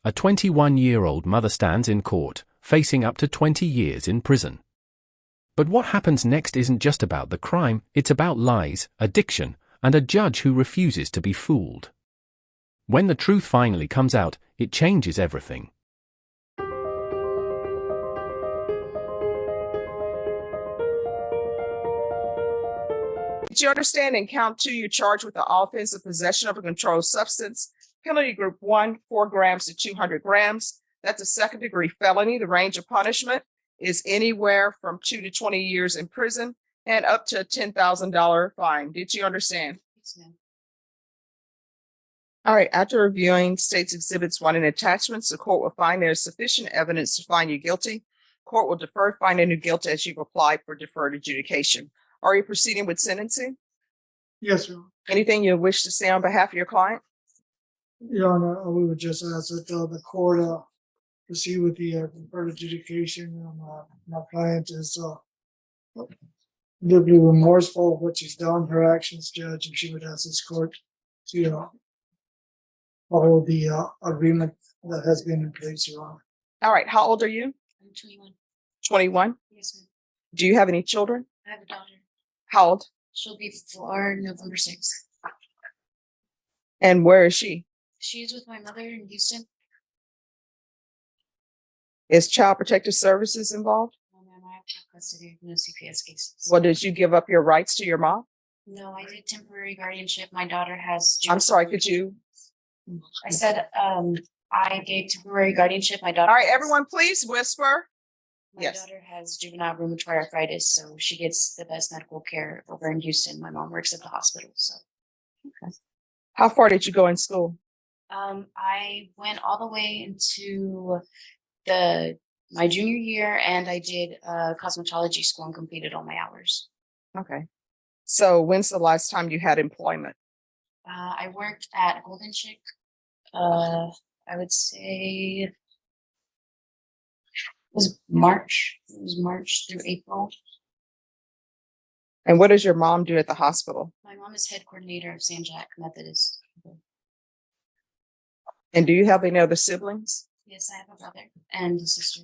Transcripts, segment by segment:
A 21-year-old mother stands in court, facing up to 20 years in prison. But what happens next isn't just about the crime, it's about lies, addiction, and a judge who refuses to be fooled. When the truth finally comes out, it changes everything. Did you understand in count 2, you're charged with the offense of possession of a controlled substance? Penalty group 1, 4 grams to 200 grams. That's a second-degree felony. The range of punishment is anywhere from 2 to 20 years in prison and up to a $10,000 fine. Did you understand? Yes, ma'am. All right. After reviewing State's Exhibits 1 and attachments, the court will find there is sufficient evidence to find you guilty. Court will defer finding you guilty as you've applied for deferred adjudication. Are you proceeding with sentencing? Yes, Your Honor. Anything you wish to say on behalf of your client? Your Honor, we would just ask that the court proceed with the deferred adjudication. My client is deeply remorseful of what she's done, her actions, Judge, and she would ask this court to follow the agreement that has been in place, Your Honor. All right. How old are you? I'm 21. 21. Yes, ma'am. Do you have any children? I have a daughter. How old? She'll be 4 November 6th. And where is she? She's with my mother in Houston. Is Child Protective Services involved? No, ma'am, I have no custody, no CPS cases. Well, did you give up your rights to your mom? No, I did temporary guardianship. My daughter has. I'm sorry, could you? I said, I gave temporary guardianship. My daughter. All right, has- everyone, please whisper. My Yes. daughter has juvenile rheumatoid arthritis, so she gets the best medical care over in Houston. My mom works at the hospital, so. How far did you go in school? I went all the way into my junior year, and I did cosmetology school and completed all my hours. Okay. So when's the last time you had employment? I worked at Golden Chick. I would say it was March. It was March through April. And what does your mom do at the hospital? My mom is head coordinator of San Jack Methodist. And do you have any other siblings? Yes, I have a brother and a sister.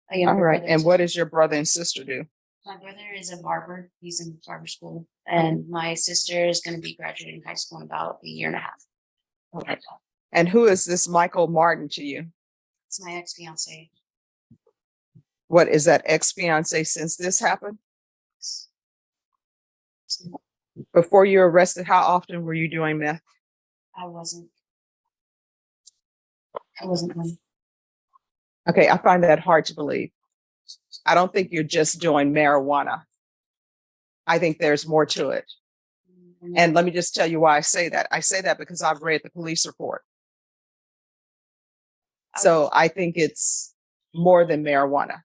A All younger right. brother And too. what does your brother and sister do? My brother is a barber. He's in barber school, and my sister is going to be graduating high school in about a year and a half. Okay. And who is this Michael Martin to you? It's my ex-fiance. What is that ex-fiance since this happened? Before you were arrested, how often were you doing meth? I wasn't one. Okay, I find that hard to believe. I don't think you're just doing marijuana. I think there's more to it. And let me just tell you why I say that. I say that because I've read the police report. So I think it's more than marijuana.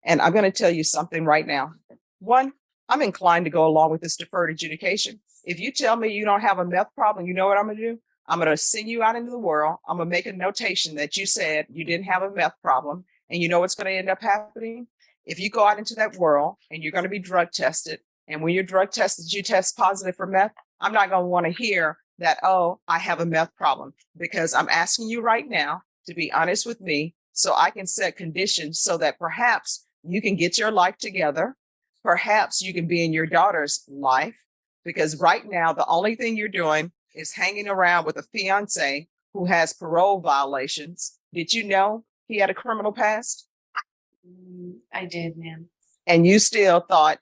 And I'm going to tell you something right now. One, I'm inclined to go along with this deferred adjudication. If you tell me you don't have a meth problem, you know what I'm going to do? I'm going to send you out into the world. I'm going to make a notation that you said you didn't have a meth problem. And you know what's going to end up happening? If you go out into that world and you're going to be drug tested, and when you're drug tested, you test positive for meth, I'm not going to want to hear that, oh, I have a meth problem, because I'm asking you right now to be honest with me so I can set conditions so that perhaps you can get your life together. Perhaps you can be in your daughter's life, because right now, the only thing you're doing is hanging around with a fiance who has parole violations. Did you know he had a criminal past? I did, ma'am. And you still thought,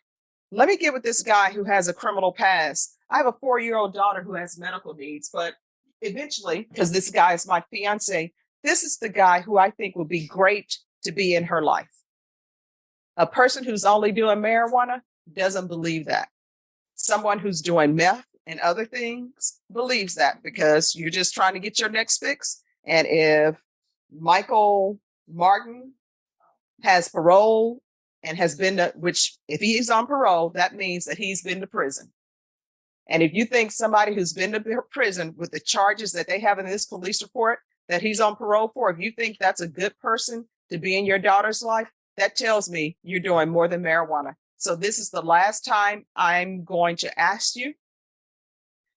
let me get with this guy who has a criminal past. I have a 4-year-old daughter who has medical needs, but eventually, because this guy is my fiance, this is the guy who I think will be great to be in her life. A person who's only doing marijuana doesn't believe that. Someone who's doing meth and other things believes that, because you're just trying to get your next fix. And if Michael Martin has parole and has been to, which if he's on parole, that means that he's been to prison. And if you think somebody who's been to prison with the charges that they have in this police report that he's on parole for, if you think that's a good person to be in your daughter's life, that tells me you're doing more than marijuana. So this is the last time I'm going to ask you,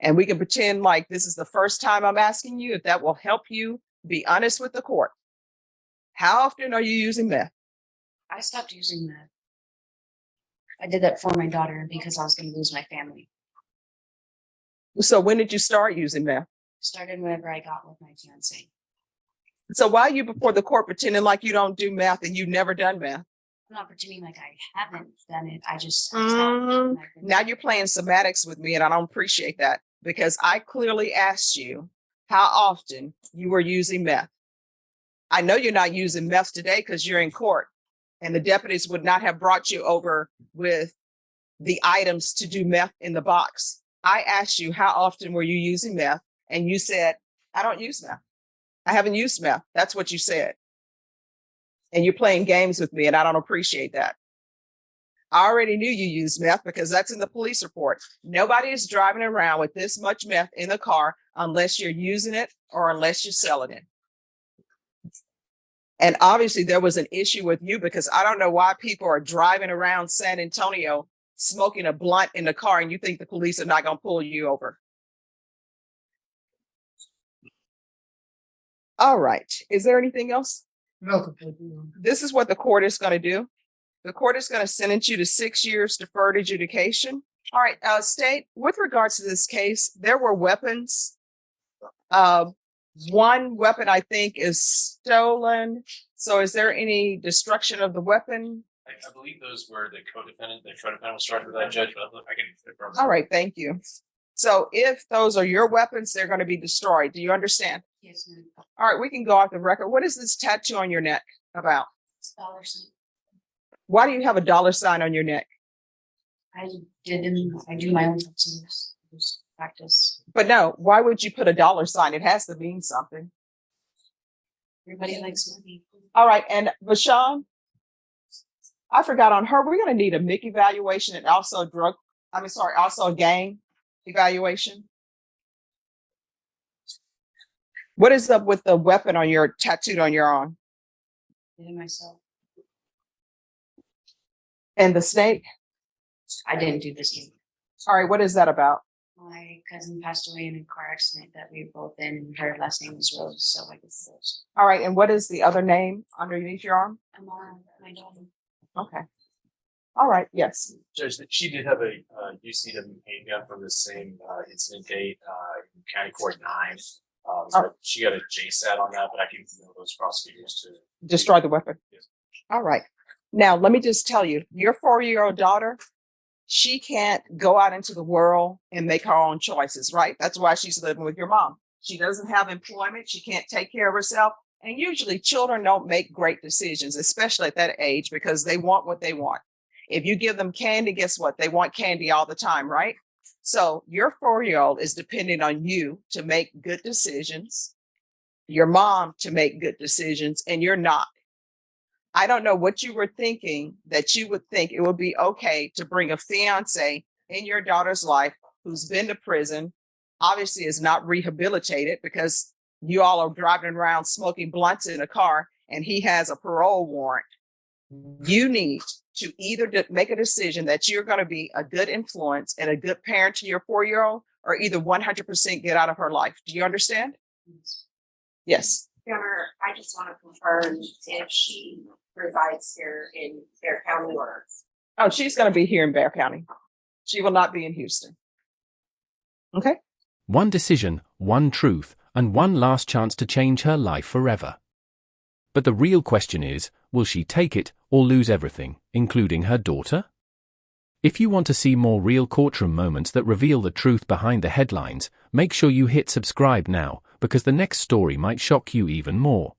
and we can pretend like this is the first time I'm asking you, if that will help you Be honest with the court. How often are you using meth? I stopped using that. I did that for my daughter because I was going to lose my family. So when did you start using meth? Started whenever I got with my fiance. So why are you before the court pretending like you don't do meth and you've never done meth? I'm not pretending like I haven't done it. I just Now you're playing semantics with me, and I don't appreciate that, because I clearly asked you how often you were using meth. I know you're not using meth today because you're in court, and the deputies would not have brought you over with the items to do meth in the box. I asked you how often were you using meth, and you said, I don't use meth. I haven't used meth. That's what you said. And you're playing games with me, and I don't appreciate that. I already knew you used meth because that's in the police report. Nobody is driving around with this much meth in the car unless you're using it or unless you're selling it. And obviously there was an issue with you, because I don't know why people are driving around San Antonio smoking a blunt in the car and you think the police are not going to pull you over. All right. Is there anything else? No. This is what the court is going to do. The court is going to sentence you to 6 years deferred adjudication. All right, State, with regards to this case, there were weapons. One weapon, I think, is stolen. So is there any destruction of the weapon? I believe those were the co-defendant. The co-defendant was charged with that, Judge, but I can confirm. All right, thank you. So if those are your weapons, they're going to be destroyed. Do you understand? Yes, ma'am. All right, we can go off the record. What is this tattoo on your neck about? It's $1. Why do you have a $ on your neck? I do my own tattoos. Just practice. But no, why would you put a $? It has to mean something. Everybody likes money. All right, and Bashan, I forgot on her. We're going to need a MIC evaluation and also also a gang evaluation. What is up with the weapon on your tattooed on your arm? I did it myself. And the snake? I didn't do this either. All right, what is that about? My cousin passed away in a car accident that we were both in. Her last name was Rose, so I guess Rose. All right, and what is the other name underneath your arm? Amara, my daughter. Okay. All right, yes. Judge, she did have a UCW handgun from the same incident date, County Court 9. So she got a JSAT on that, but I can email those prosecutors to Destroy the weapon. Yes. All right. Now, let me just tell you, your 4-year-old daughter, she can't go out into the world and make her own choices, right? That's why she's living with your mom. She doesn't have employment. She can't take care of herself. And usually children don't make great decisions, especially at that age, because they want what they want. If you give them candy, guess what? They want candy all the time, right? So your 4-year-old is depending on you to make good decisions, your mom to make good decisions, and you're not. I don't know what you were thinking that you would think it would be okay to bring a fiance in your daughter's life who's been to prison, obviously is not rehabilitated because you all are driving around smoking blunts in a car and he has a parole warrant. You need to either make a decision that you're going to be a good influence and a good parent to your 4-year-old, or either 100% get out of her life. Do you understand? Yes. Governor, I just want to confirm if she resides here in Bear County or. Oh, she's going to be here in Bear County. She will not be in Houston. Okay. One decision, one truth, and one last chance to change her life forever. But the real question is, will she take it or lose everything, including her daughter? If you want to see more real courtroom moments that reveal the truth behind the headlines, make sure you hit subscribe now, because the next story might shock you even more.